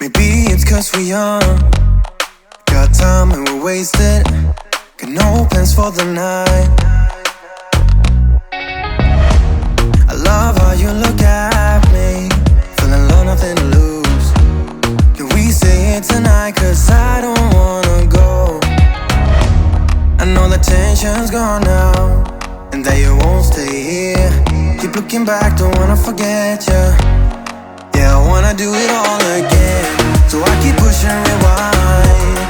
Maybe it's cause we're young, got time and we're wasted, got no plans for the night. I love how you look at me, feeling low, nothing to lose. Can we say it tonight, cause I don't wanna go. I know the tension's gone now, and that you won't stay here. Keep looking back, don't wanna forget you. Yeah, I wanna do it all again, so I keep pushing rewind,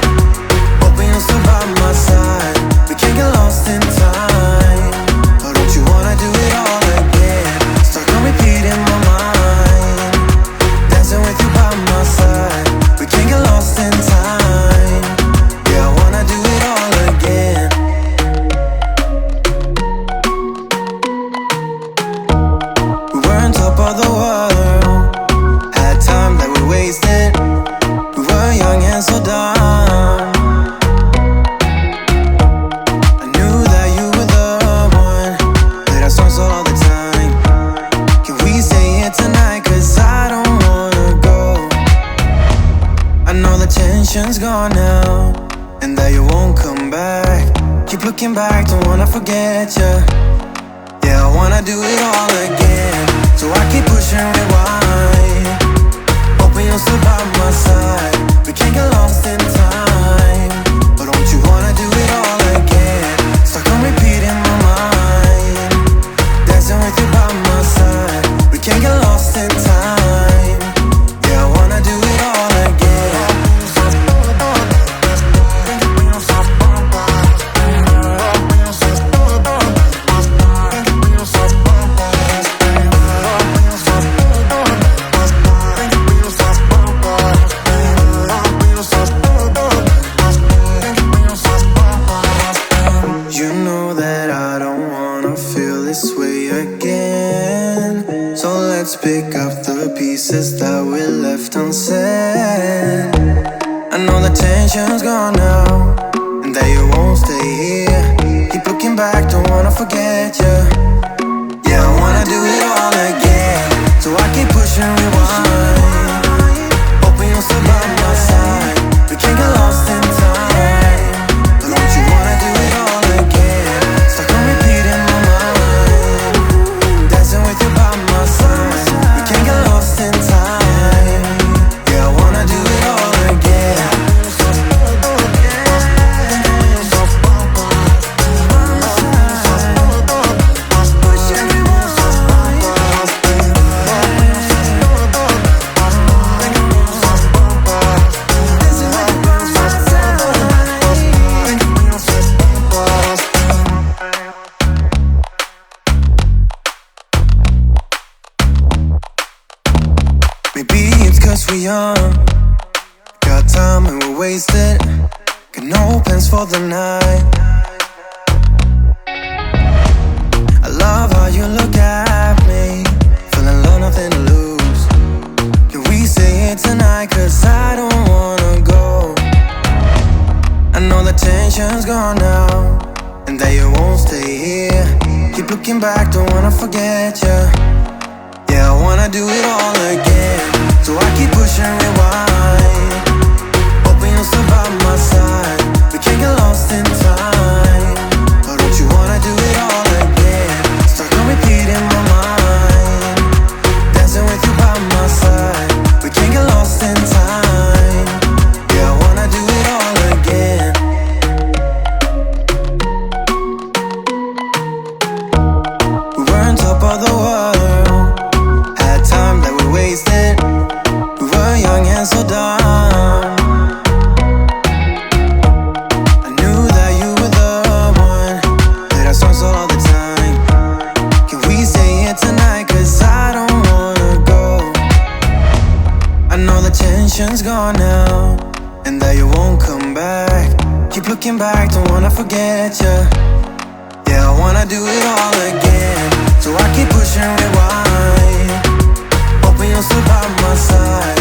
hoping you'll still by my side. We can't get lost in time. Oh, don't you wanna do it all again? Stuck on repeat in my mind, dancing with you by my side. We can't get lost in time. Yeah, I wanna do it all again. We were on top of the world, time that we wasted. We were young and so dumb. I knew that you were the one, played our songs all the time. Can we say it tonight, cause I don't wanna go. I know the tension's gone now, and that you won't come back. Keep looking back, don't wanna forget you. Yeah, I wanna do it all again, so I keep pushing rewind, hoping you'll still by my side. We can't get lost in time. But don't you wanna do it all again? Stuck on repeat in my mind, dancing with you by my side. We can't get lost in time. Yeah, I wanna do it all again. You know that I don't wanna feel this way again, so let's pick up the pieces that we left unsaid. I know the tension's gone now, and that you won't stay here. Keep looking back, don't wanna forget you. Yeah, I wanna do it all again, so I keep pushing rewind, hoping you'll still by my side. We can't get lost in time. But don't you wanna do it all again? Stuck on repeat in my mind, dancing with you by my side. We can't get lost in time. Yeah, I wanna do it all again. Maybe it's cause we're young, got time and we're wasted, got no plans for the night. I love how you look at me, feeling low, nothing to lose. Can we say it tonight, cause I don't wanna go. I know the tension's gone now, and that you won't stay here. Keep looking back, don't wanna forget you. Yeah, I wanna do it all again, so I keep pushing rewind, hoping you'll still by my side. We can't get lost in time. But don't you wanna do it all again? Stuck on repeat in my mind, dancing with you by my side. We can't get lost in time. Yeah, I wanna do it all again. We were on top of the world, time that we wasted. We were young and so dumb. I knew that you were the one, played our songs all the time. Can we say it tonight, cause I don't wanna go. I know the tension's gone now, and that you won't come back. Keep looking back, don't wanna forget you. Yeah, I wanna do it all again, so I keep pushing rewind, hoping you'll still by my side.